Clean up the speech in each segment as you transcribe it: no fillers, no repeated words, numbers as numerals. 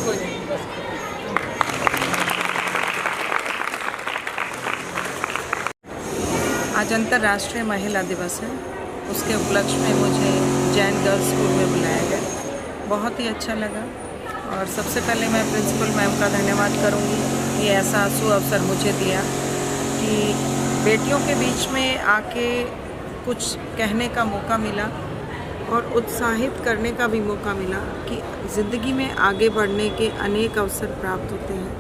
हो जाएगी बस। आज अंतर्राष्ट्रीय महिला दिवस है। उसके उपलक्ष्य में मुझे जैन गर्ल्स स्कूल में बुलाया गया। बहुत ही अच्छा लगा और सबसे पहले मैं प्रिंसिपल मैम का धन्यवाद करूंगी कि ऐसा सुअवसर मुझे दिया कि बेटियों के बीच में आके कुछ कहने का मौका मिला और उत्साहित करने का भी मौका मिला कि ज़िंदगी में आगे बढ़ने के अनेक अवसर प्राप्त होते हैं,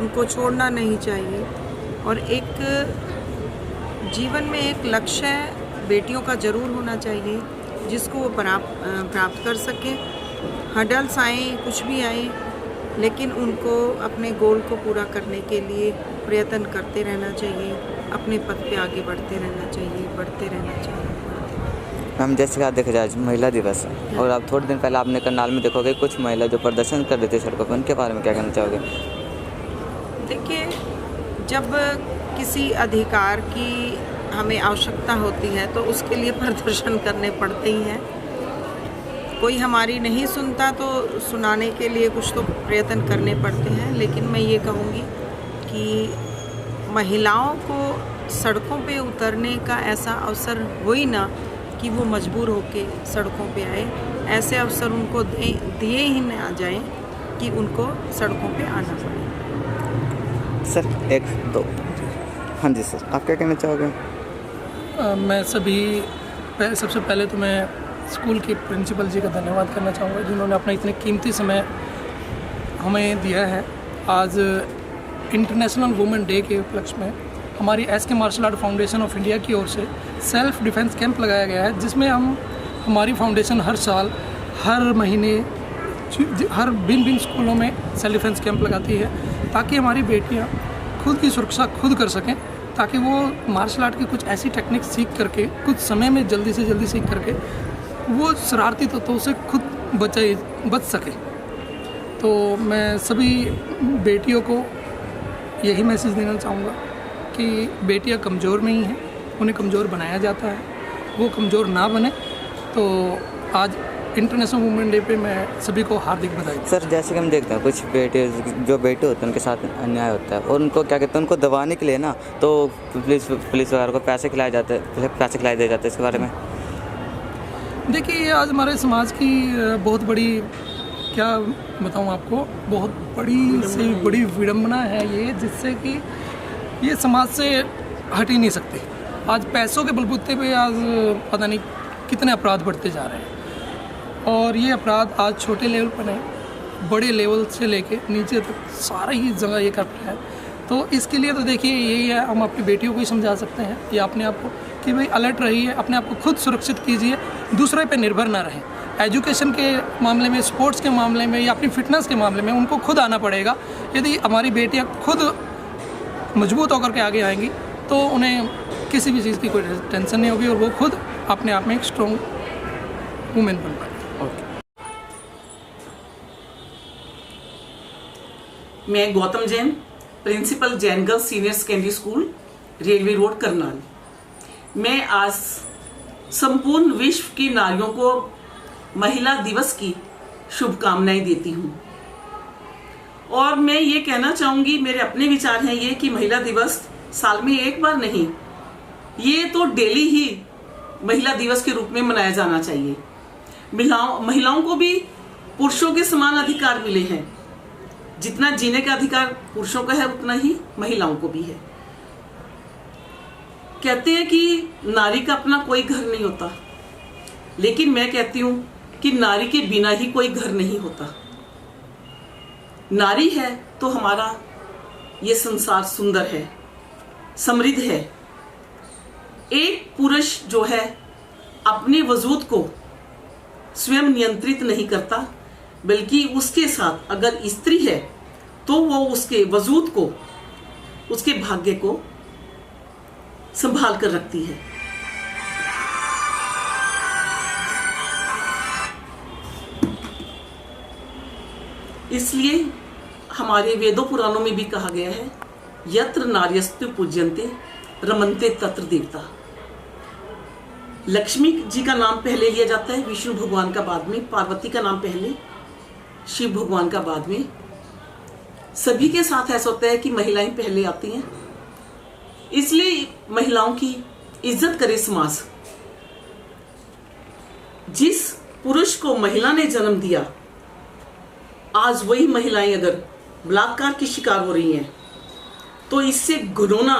उनको छोड़ना नहीं चाहिए। और एक जीवन में एक लक्ष्य बेटियों का ज़रूर होना चाहिए जिसको वो प्राप्त कर सकें। हर्डल्स आए, कुछ भी आए, लेकिन उनको अपने गोल को पूरा करने के लिए प्रयत्न करते रहना चाहिए, अपने पथ पे आगे बढ़ते रहना चाहिए। मैम, जैसे कि आप देखा जाए महिला दिवस है और आप थोड़े दिन पहले आपने करनाल में देखोगे कुछ महिला जो प्रदर्शन कर रही थी सड़कों पर, उनके बारे में क्या कहना चाहोगे? देखिए, जब किसी अधिकार की हमें आवश्यकता होती है तो उसके लिए प्रदर्शन करने पड़ते ही हैं। कोई हमारी नहीं सुनता तो सुनाने के लिए कुछ तो प्रयत्न करने पड़ते हैं। लेकिन मैं ये कहूँगी कि महिलाओं को सड़कों पे उतरने का ऐसा अवसर हो ही ना कि वो मजबूर होके सड़कों पे आए। ऐसे अवसर उनको दिए ही ना जाएं कि उनको सड़कों पे आना पड़े। सर, एक दो, हाँ जी सर, आप क्या कहना चाहोगे? मैं सबसे पहले तो मैं स्कूल के प्रिंसिपल जी का धन्यवाद करना चाहूँगा जिन्होंने अपना इतने कीमती समय हमें दिया है। आज इंटरनेशनल वुमेन डे के उपलक्ष्य में हमारी SK martial art foundation of India की ओर से सेल्फ डिफेंस कैंप लगाया गया है, जिसमें हमारी फाउंडेशन हर साल हर महीने हर भिन्न स्कूलों में सेल्फ डिफेंस कैंप लगाती है ताकि हमारी बेटियां खुद की सुरक्षा खुद कर सकें, ताकि वो मार्शल आर्ट की कुछ ऐसी टेक्निक सीख करके कुछ समय में जल्दी से जल्दी सीख करके वो शरारती तत्वों से खुद बच सके। तो मैं सभी बेटियों को यही मैसेज देना चाहूँगा कि बेटियां कमज़ोर नहीं हैं, उन्हें कमज़ोर बनाया जाता है, वो कमज़ोर ना बने। तो आज इंटरनेशनल वुमेन डे पे मैं सभी को हार्दिक बधाई। सर, जैसे कि हम देखते हैं कुछ बेटे होते हैं उनके साथ अन्याय होता है और उनको क्या कहते हैं, उनको दबाने के लिए ना तो पुलिस वगैरह को पैसे खिलाए दिए जाते हैं। इसके बारे में देखिए, ये आज हमारे समाज की बहुत बड़ी, क्या बताऊँ आपको, बहुत बड़ी विडंबना है ये, जिससे कि ये समाज से हट ही नहीं सकते। आज पैसों के बलबूते पे आज पता नहीं कितने अपराध बढ़ते जा रहे हैं और ये अपराध आज छोटे लेवल पर नहीं, बड़े लेवल से लेके नीचे तक सारा ही जगह ये कर रहा है। तो इसके लिए तो देखिए यही है, हम अपनी बेटियों को ही समझा सकते हैं या अपने आप को कि भाई अलर्ट रहिए, अपने आप को खुद सुरक्षित कीजिए, दूसरे पे निर्भर ना रहें। एजुकेशन के मामले में, स्पोर्ट्स के मामले में या अपनी फिटनेस के मामले में उनको खुद आना पड़ेगा। यदि हमारी बेटियाँ खुद मजबूत होकर के आगे आएंगी तो उन्हें किसी भी चीज़ की कोई टेंशन नहीं होगी और वो खुद अपने आप में एक स्ट्रॉन्ग वुमेन बन पाएगी। मैं Gautam Jain, principal Jain girls senior secondary school, railway road, Karnal. मैं आज संपूर्ण विश्व की नारियों को महिला दिवस की शुभकामनाएं देती हूँ और मैं ये कहना चाहूँगी, मेरे अपने विचार हैं ये कि महिला दिवस साल में एक बार नहीं, ये तो डेली ही महिला दिवस के रूप में मनाया जाना चाहिए। महिलाओं को भी पुरुषों के समान अधिकार मिले हैं। जितना जीने का अधिकार पुरुषों का है उतना ही महिलाओं को भी है। कहते हैं कि नारी का अपना कोई घर नहीं होता, लेकिन मैं कहती हूं कि नारी के बिना ही कोई घर नहीं होता। नारी है तो हमारा ये संसार सुंदर है, समृद्ध है। एक पुरुष जो है अपने वजूद को स्वयं नियंत्रित नहीं करता, बल्कि उसके साथ अगर स्त्री है तो वो उसके वजूद को, उसके भाग्य को संभाल कर रखती है। इसलिए हमारे वेदों पुराणों में भी कहा गया है, यत्र नार्यस्तु पूज्यन्ते रमन्ते तत्र देवता। लक्ष्मी जी का नाम पहले लिया जाता है, विष्णु भगवान का बाद में, पार्वती का नाम पहले, शिव भगवान का बाद में। सभी के साथ ऐसा होता है कि महिलाएं पहले आती हैं, इसलिए महिलाओं की इज्जत करे समाज। जिस पुरुष को महिला ने जन्म दिया, आज वही महिलाएं अगर बलात्कार की शिकार हो रही हैं तो इससे घिनौना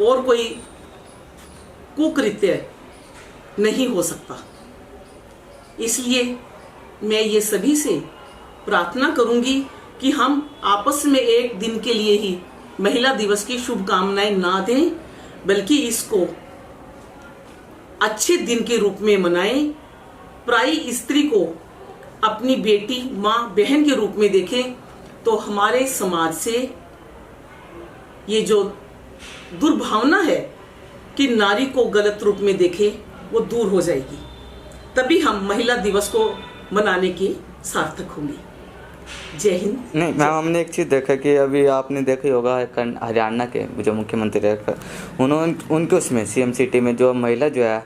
और कोई कुकृत्य नहीं हो सकता। इसलिए मैं ये सभी से प्रार्थना करूंगी कि हम आपस में एक दिन के लिए ही महिला दिवस की शुभकामनाएं ना दें, बल्कि इसको अच्छे दिन के रूप में मनाएं। पराई स्त्री को अपनी बेटी, माँ, बहन के रूप में देखें तो हमारे समाज से ये जो दुर्भावना है कि नारी को गलत रूप में देखे, वो दूर हो जाएगी। तभी हम महिला दिवस को मनाने के सार्थक होंगे। जय हिंद। नहीं मैम, हमने एक चीज़ देखा कि अभी आपने देखा ही होगा हरियाणा के जो मुख्यमंत्री रहे, उनके उसमें CM सिटी में जो महिला जो है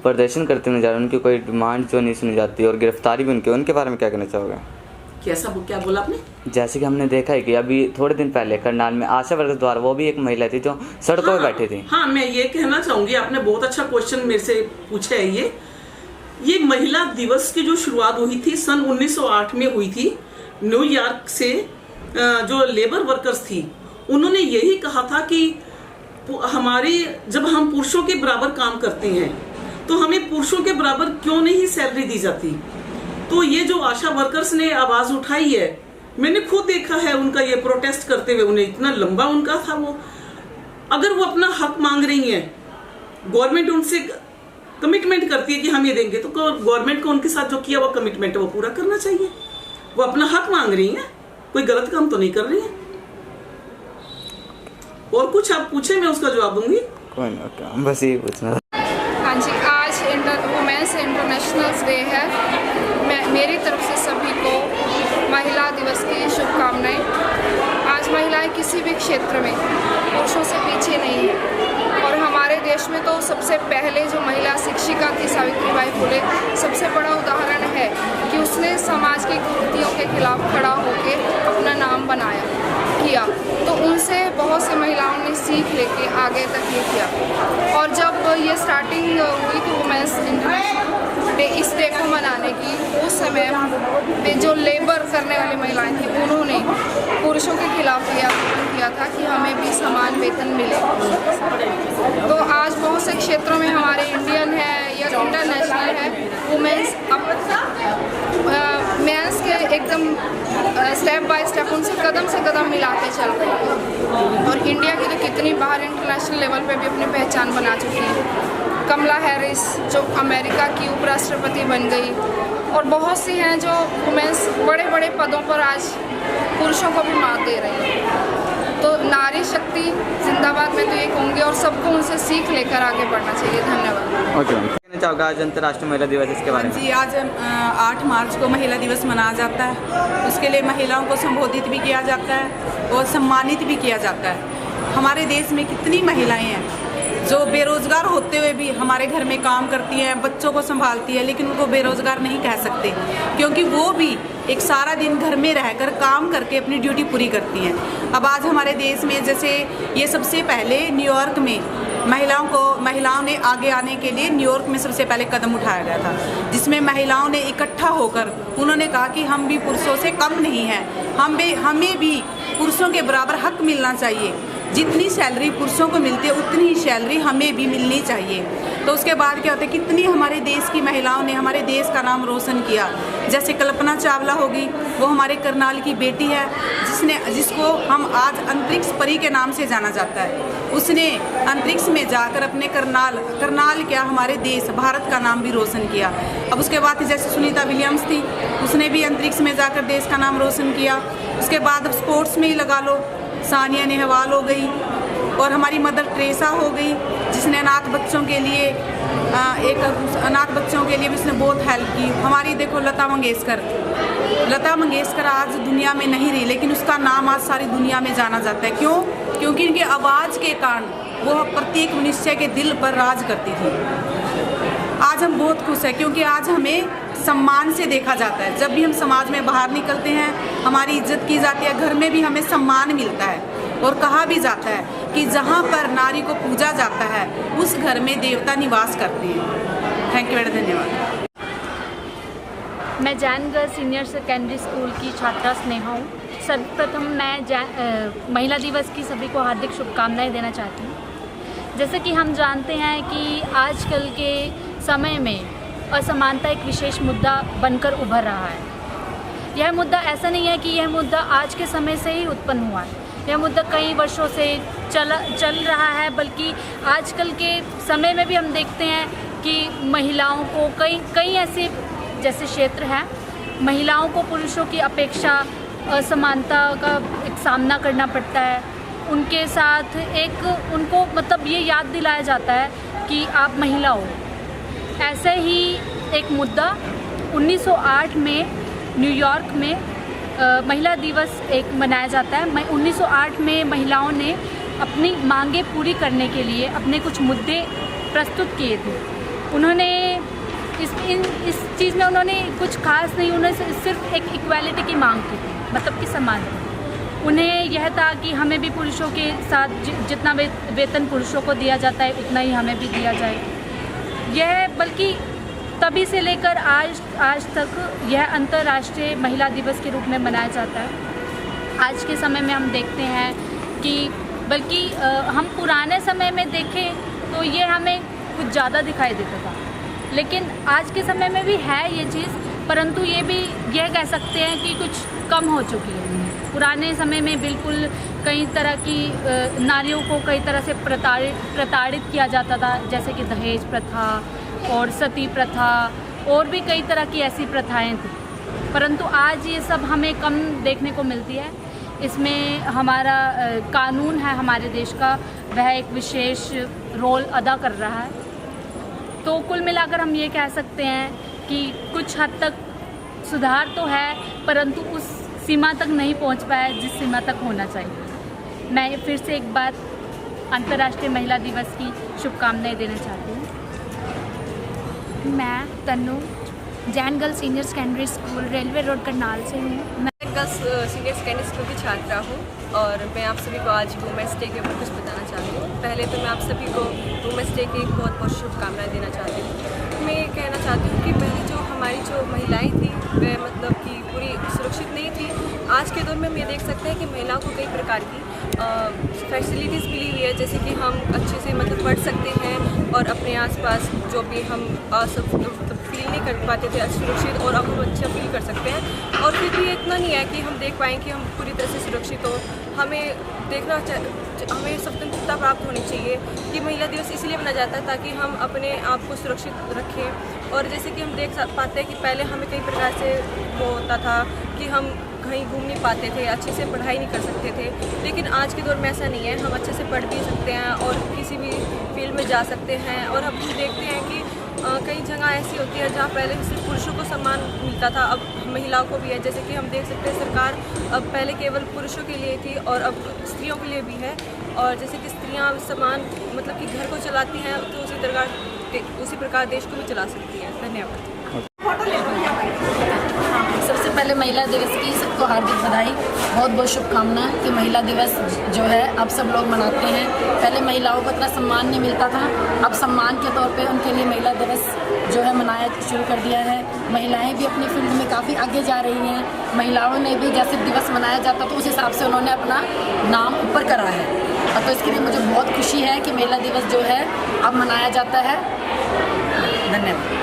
प्रदर्शन करते हुए जा रहे हैं, उनकी कोई डिमांड जो नहीं सुनी जाती और गिरफ्तारी भी उनके बारे में क्या कहना चाहोगे? क्या बोला आपने? जैसे कि हमने देखा है कि अभी थोड़े दिन पहले करनाल में आशा वर्कर्स द्वारा, वो भी एक महिला थी जो सड़कों पर बैठी थी। हाँ, मैं ये कहना चाहूंगी, आपने बहुत अच्छा क्वेश्चन मेरे से पूछा है। ये महिला दिवस की जो शुरुआत हुई थी सन 1908 में हुई थी। न्यूयॉर्क से जो लेबर वर्कर्स थी, उन्होंने यही कहा था कि जब हम पुरुषों के बराबर काम करते हैं तो हमें पुरुषों के बराबर क्यों नहीं सैलरी दी जाती। तो ये जो आशा वर्कर्स ने आवाज उठाई है, मैंने खुद देखा है उनका ये प्रोटेस्ट करते हुए। उन्हें इतना लंबा उनका था, वो अगर वो अपना हक मांग रही हैं, गवर्नमेंट उनसे कमिटमेंट करती है कि हम ये देंगे, तो गवर्नमेंट को उनके साथ जो किया वो कमिटमेंट है वो पूरा करना चाहिए। वो अपना हक मांग रही हैं, कोई गलत काम तो नहीं कर रही है। और कुछ आप पूछे, मैं उसका जवाब दूंगी। कोई ना, बस ये पूछना। हाँ जी, आज वुमेन्स इंटरनेशनल डे है। मेरी तरफ से सभी को महिला दिवस की शुभकामनाएं। आज महिलाएं किसी भी क्षेत्र में पुरुषों से पीछे नहीं है, और हमारे देश में तो सबसे पहले जो महिला शिक्षिका थी सावित्रीबाई फुले, सबसे बड़ा उदाहरण है कि उसने समाज की कुरीतियों के खिलाफ खड़ा होकर अपना नाम किया। तो उनसे बहुत सी महिलाओं ने सीख लेके आगे तक ये किया। और जब ये स्टार्टिंग हुई थी वुमेन्स इंटरनेशनल डे, इस डे को मनाने की, उस समय पे जो लेबर करने वाली महिलाएं थी, उन्होंने पुरुषों के खिलाफ ये आंदोलन किया था कि हमें भी समान वेतन मिले। तो आज बहुत से क्षेत्रों में हमारे इंडियन है या इंटरनेशनल है, वुमेन्स मेंस के एकदम स्टेप बाय स्टेप उनसे कदम से कदम मिलाते चल रहे हैं। और इंडिया की तो कितनी बाहर इंटरनेशनल लेवल पे भी अपनी पहचान बना चुकी है। कमला हैरिस जो अमेरिका की उपराष्ट्रपति बन गई, और बहुत सी हैं जो वुमेन्स बड़े बड़े पदों पर आज पुरुषों को भी मात दे रही हैं। तो नारी शक्ति जिंदाबाद, मैं तो ये कहूँगी, और सबको उनसे सीख लेकर आगे बढ़ना चाहिए। धन्यवाद। ओके, कहना चाहोगा आज अंतर्राष्ट्रीय महिला दिवस, इसके बारे में? जी, आज 8 मार्च को महिला दिवस मनाया जाता है। उसके लिए महिलाओं को संबोधित भी किया जाता है और सम्मानित भी किया जाता है। हमारे देश में कितनी महिलाएं हैं जो बेरोजगार होते हुए भी हमारे घर में काम करती हैं, बच्चों को संभालती है, लेकिन उनको बेरोजगार नहीं कह सकते, क्योंकि वो भी एक सारा दिन घर में रहकर काम करके अपनी ड्यूटी पूरी करती हैं। अब आज हमारे देश में जैसे ये सबसे पहले न्यूयॉर्क में महिलाओं ने आगे आने के लिए न्यूयॉर्क में सबसे पहले कदम उठाया गया था, जिसमें महिलाओं ने इकट्ठा होकर उन्होंने कहा कि हम भी पुरुषों से कम नहीं हैं, हमें भी पुरुषों के बराबर हक मिलना चाहिए। जितनी सैलरी पुरुषों को मिलती है उतनी ही सैलरी हमें भी मिलनी चाहिए। तो उसके बाद क्या होता है, कितनी हमारे देश की महिलाओं ने हमारे देश का नाम रोशन किया। जैसे कल्पना चावला होगी, वो हमारे करनाल की बेटी है, जिसको हम आज अंतरिक्ष परी के नाम से जाना जाता है। उसने अंतरिक्ष में जाकर अपने करनाल क्या हमारे देश भारत का नाम भी रोशन किया। अब उसके बाद जैसे सुनीता विलियम्स थी, उसने भी अंतरिक्ष में जाकर देश का नाम रोशन किया। उसके बाद अब स्पोर्ट्स में ही लगा लो, सानिया नेहवाल हो गई, और हमारी मदर टेरेसा हो गई, जिसने अनाथ बच्चों के लिए भी उसने बहुत हेल्प की। हमारी देखो लता मंगेशकर आज दुनिया में नहीं रही, लेकिन उसका नाम आज सारी दुनिया में जाना जाता है। क्यों? क्योंकि उनकी आवाज़ के कारण वो प्रत्येक मनुष्य के दिल पर राज करती थी। आज हम बहुत खुश हैं, क्योंकि आज हमें सम्मान से देखा जाता है। जब भी हम समाज में बाहर निकलते हैं हमारी इज्जत की जाती है, घर में भी हमें सम्मान मिलता है और कहा भी जाता है कि जहाँ पर नारी को पूजा जाता है उस घर में देवता निवास करते हैं। थैंक यू, धन्यवाद। मैं Jain girls senior secondary school की छात्रा स्नेहा हूँ। सर्वप्रथम मैं महिला दिवस की सभी को हार्दिक शुभकामनाएं देना चाहती हूँ। जैसे कि हम जानते हैं कि आजकल के समय में असमानता एक विशेष मुद्दा बनकर उभर रहा है। यह मुद्दा ऐसा नहीं है कि यह मुद्दा आज के समय से ही उत्पन्न हुआ है, यह मुद्दा कई वर्षों से चल रहा है, बल्कि आजकल के समय में भी हम देखते हैं कि महिलाओं को कई ऐसे जैसे क्षेत्र हैं, महिलाओं को पुरुषों की अपेक्षा असमानता का एक सामना करना पड़ता है। उनके साथ उनको मतलब ये याद दिलाया जाता है कि आप महिला हो। ऐसे ही एक मुद्दा 1908 में न्यूयॉर्क में महिला दिवस एक मनाया जाता है। 1908 में महिलाओं ने अपनी मांगें पूरी करने के लिए अपने कुछ मुद्दे प्रस्तुत किए थे। उन्होंने इस चीज़ में उन्होंने कुछ खास नहीं, उन्होंने सिर्फ एक इक्वालिटी की मांग की थी, मतलब कि समानता। उन्हें यह था कि हमें भी पुरुषों के साथ जितना वेतन पुरुषों को दिया जाता है उतना ही हमें भी दिया जाए। यह बल्कि तभी से लेकर आज तक यह अंतर्राष्ट्रीय महिला दिवस के रूप में मनाया जाता है। आज के समय में हम देखते हैं कि बल्कि हम पुराने समय में देखें तो ये हमें कुछ ज़्यादा दिखाई देता था, लेकिन आज के समय में भी है ये चीज़, परंतु यह कह सकते हैं कि कुछ कम हो चुकी है। पुराने समय में बिल्कुल कई तरह की नारियों को कई तरह से प्रताड़ित किया जाता था, जैसे कि दहेज प्रथा और सती प्रथा और भी कई तरह की ऐसी प्रथाएं थी, परंतु आज ये सब हमें कम देखने को मिलती है। इसमें हमारा कानून है हमारे देश का, वह एक विशेष रोल अदा कर रहा है। तो कुल मिलाकर हम ये कह सकते हैं कि कुछ हद तक सुधार तो है, परंतु उस सीमा तक नहीं पहुंच पाया जिस सीमा तक होना चाहिए। मैं फिर से एक बार अंतर्राष्ट्रीय महिला दिवस की शुभकामनाएं देना चाहती हूँ। मैं Tannu Jain girls senior secondary school railway road Karnal से हूँ। मैं गर्ल्स सीनियर सेकेंडरी स्कूल की छात्रा हूँ और मैं आप सभी को आज वुमेंस डे के ऊपर कुछ बताना चाहती हूँ। पहले तो मैं आप सभी को वुमेंस डे की बहुत बहुत शुभकामनाएं देना चाहती हूँ। मैं ये कहना चाहती हूँ कि पहले हमारी जो महिलाएं थी वह मतलब कि पूरी सुरक्षित नहीं थी। आज के दौर में हम ये देख सकते हैं कि महिलाओं को कई प्रकार की फैसिलिटीज़ मिली हुई है, जैसे कि हम अच्छे से मतलब पढ़ सकते हैं और अपने आसपास जो भी हम फील नहीं कर पाते थे सुरक्षित, और अब हम अच्छा फील कर सकते हैं। और फिर भी इतना नहीं है कि हम देख पाएँ कि हम पूरी तरह से सुरक्षित हो। हमें स्वतंत्रता प्राप्त होनी चाहिए कि महिला दिवस इसलिए मनाया जाता है ताकि हम अपने आप को सुरक्षित रखें। और जैसे कि हम देख पाते हैं कि पहले हमें कई प्रकार से वो होता था कि हम कहीं घूम नहीं पाते थे, अच्छे से पढ़ाई नहीं कर सकते थे, लेकिन आज के दौर में ऐसा नहीं है। हम अच्छे से पढ़ भी सकते हैं और किसी भी फील्ड में जा सकते हैं। और अब हम देखते हैं कि कई जगह ऐसी होती है जहाँ पहले सिर्फ पुरुषों को सम्मान मिलता था, अब महिलाओं को भी है। जैसे कि हम देख सकते हैं सरकार अब पहले केवल पुरुषों के लिए थी और अब स्त्रियों के लिए भी है। और जैसे कि स्त्रियाँ समान मतलब कि घर को चलाती हैं तो उसी प्रकार देश को भी चला सकती हैं। धन्यवाद। सबसे पहले महिला दिवस की सबको हार्दिक बधाई, बहुत बहुत शुभकामनाएं कि महिला दिवस जो है अब सब लोग मनाते हैं। पहले महिलाओं को इतना सम्मान नहीं मिलता था, अब सम्मान के तौर पे उनके लिए महिला दिवस जो है मनाया शुरू कर दिया है। महिलाएं भी अपनी फील्ड में काफ़ी आगे जा रही हैं। महिलाओं ने भी जैसे दिवस मनाया जाता तो उस हिसाब से उन्होंने अपना नाम ऊपर करा है, और तो इसके लिए मुझे बहुत खुशी है कि महिला दिवस जो है अब मनाया जाता है। धन्यवाद।